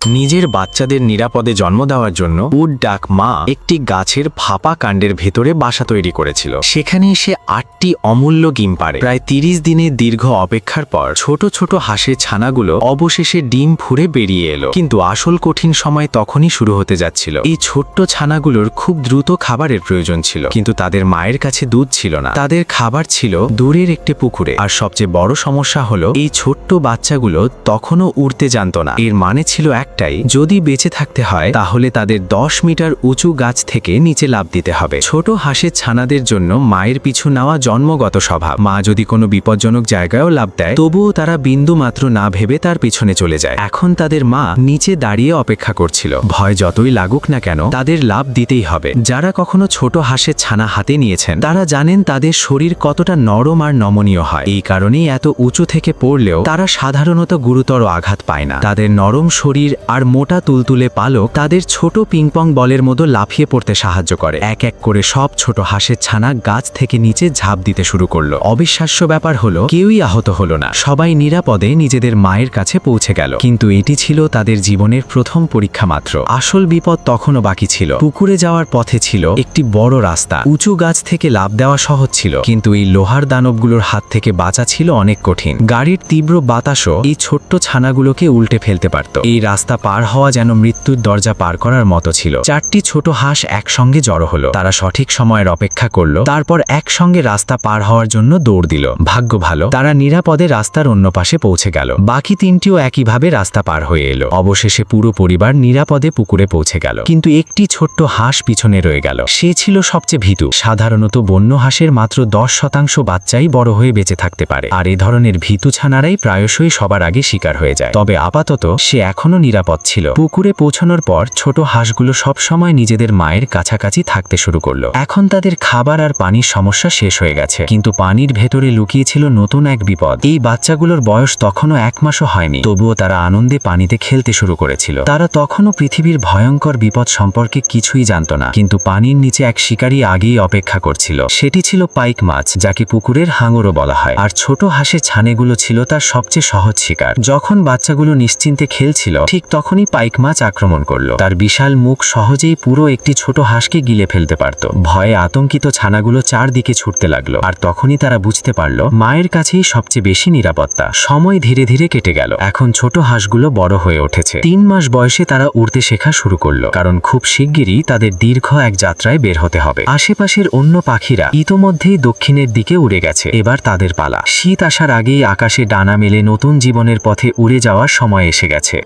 নিজের বাচ্চাদের নিরাপদে জন্ম দেওয়ার জন্য উড ডাক মা একটি গাছের ফাঁপা কাণ্ডের ভেতরে বাসা তৈরি করেছিল। সেখানে সে ৮টি অমূল্য ডিম পাড়ে। প্রায় ৩০ দিনের দীর্ঘ অপেক্ষার পর ছোট ছোট হাঁসের ছানাগুলো অবশেষে ডিম ফুঁড়ে বেরিয়ে এলো। কিন্তু আসল কঠিন সময় তখনই শুরু হতে যাচ্ছিল। এই ছোট্ট ছানাগুলোর খুব দ্রুত খাবারের প্রয়োজন ছিল, কিন্তু তাদের মায়ের কাছে দুধ ছিল না। তাদের খাবার ছিল দূরের একটি পুকুরে। আর সবচেয়ে বড় সমস্যা হলো এই ছোট্ট বাচ্চাগুলো তখনও উড়তে জানত না। এর মানে ছিল একটাই, যদি বেঁচে থাকতে হয় তাহলে তাদের ১০ মিটার উঁচু গাছ থেকে নিচে লাফ দিতে হবে। ছোট হাঁসের ছানাদের জন্য মায়ের পিছু নেওয়া জন্মগত স্বভাব। মা যদি কোনো বিপজ্জনক জায়গায়ও লাফ দেয়, তবুও তারা বিন্দু মাত্র না ভেবে তার পিছনে চলে যায়। এখন তাদের মা নিচে দাঁড়িয়ে অপেক্ষা করছিল। ভয় যতই লাগুক না কেন, তাদের লাফ দিতেই হবে। যারা কখনো ছোট হাঁসের ছানা হাতে নিয়েছেন তারা জানেন তাদের শরীর কতটা নরম আর নমনীয় হয়। এই কারণেই এত উঁচু থেকে পড়লেও তারা সাধারণত গুরুতর আঘাত পায় না। তাদের নরম শরীর আর মোটা তুলতুলে পালক তাদের ছোট পিংপং বলের মতো লাফিয়ে পড়তে সাহায্য করে। এক এক করে সব ছোট হাঁসের ছানা গাছ থেকে নিচে ঝাঁপ দিতে শুরু করলো। অবিশ্বাস্য ব্যাপার হলো, কেউই আহত হলো না। সবাই নিরাপদে নিজেদের মায়ের কাছে পৌঁছে গেল। কিন্তু এটি ছিল তাদের জীবনের প্রথম পরীক্ষা মাত্র। আসল বিপদ তখনও বাকি ছিল। পুকুরে যাওয়ার পথে ছিল একটি বড় রাস্তা। উঁচু গাছ থেকে লাফ দেওয়া সহজ ছিল, কিন্তু এই লোহার দানবগুলোর হাত থেকে বাঁচা ছিল অনেক কঠিন। গাড়ির তীব্র বাতাসও এই ছোট্ট ছানাগুলোকে উল্টে ফেলতে পারত। এই রাস্তা পার হওয়া যেন মৃত্যুর দরজা পার করার মতো ছিল। ৪টি ছোট হাঁস একসঙ্গে জড়ো হলো। তারা সঠিক সময়ের অপেক্ষা করলো, তারপর একসঙ্গে রাস্তা পার হওয়ার জন্য দৌড় দিল। ভাগ্য ভালো, তারা নিরাপদে রাস্তার অন্য পাশে পৌঁছে গেল। বাকি ৩টিও একইভাবে রাস্তা পার হয়ে এলো। অবশেষে পুরো পরিবার নিরাপদে পুকুরে পৌঁছে গেল। কিন্তু একটি ছোট্ট হাঁস পিছনে রয়ে গেল। সে ছিল সবচেয়ে ভীতু। সাধারণত বন্য হাঁসের মাত্র ১০% বাচ্চাই বড় হয়ে বেঁচে থাকতে পারে, আর এ ধরনের ভীতু ছানারাই প্রায়শই সবার আগে শিকার হয়ে যায়। তবে আপাতত সে এখনো নিরাপদ ছিল। পুকুরে পৌঁছানোর পর ছোট হাঁসগুলো সবসময় নিজেদের মায়ের কাছাকাছি থাকতে শুরু করলো। এখন তাদের খাবার আর পানির সমস্যা শেষ হয়ে গেছে, কিন্তু পানির ভেতরে লুকিয়ে ছিল নতুন এক বিপদ। এই বাচ্চাগুলোর বয়স তখনও ১ মাসও হয়নি, তবুও তারা আনন্দে পানিতে খেলতে শুরু করেছিল। তারা তখনও পৃথিবীর ভয়ঙ্কর বিপদ সম্পর্কে কিছুই জানত না, কিন্তু পানির নিচে এক শিকারী আগেই অপেক্ষা করছিল। সেটি ছিল পাইক মাছ, যাকে পুকুরের হাঙরও বলা হয়। আর ছোট হাঁসের ছানেগুলো ছিল তার সবচেয়ে সহজ শিকার। যখন বাচ্চাগুলো নিশ্চিন্তে খেলছিল, ঠিক তখনই পাইক মাছ আক্রমণ করলো। তার বিশাল মুখ সহজেই পুরো একটি ছোট হাঁসকে গিলে ফেলতে পারত। ভয়ে আতঙ্কিত ছানাগুলো চারদিকে ছুটতে লাগলো। আর তখনই তারা বুঝতে পারলো মায়ের কাছেই সবচেয়ে বেশি নিরাপত্তা। সময় ধীরে ধীরে কেটে গেল। এখন ছোট হাঁসগুলো বড় হয়ে উঠেছে। ৩ মাস বয়সে তারা উড়তে শেখা শুরু করলো, কারণ খুব শিগগিরই তাদের দীর্ঘ এক যাত্রায় বের হতে হবে। আশেপাশের অন্য পাখিরা ইতোমধ্যেই দক্ষিণের দিকে উড়ে গেছে। এবার তাদের পালা। শীত আসার আগেই আকাশে ডানা মেলে নতুন জীবনের পথে উড়ে যাওয়ার সময় এসে গেছে।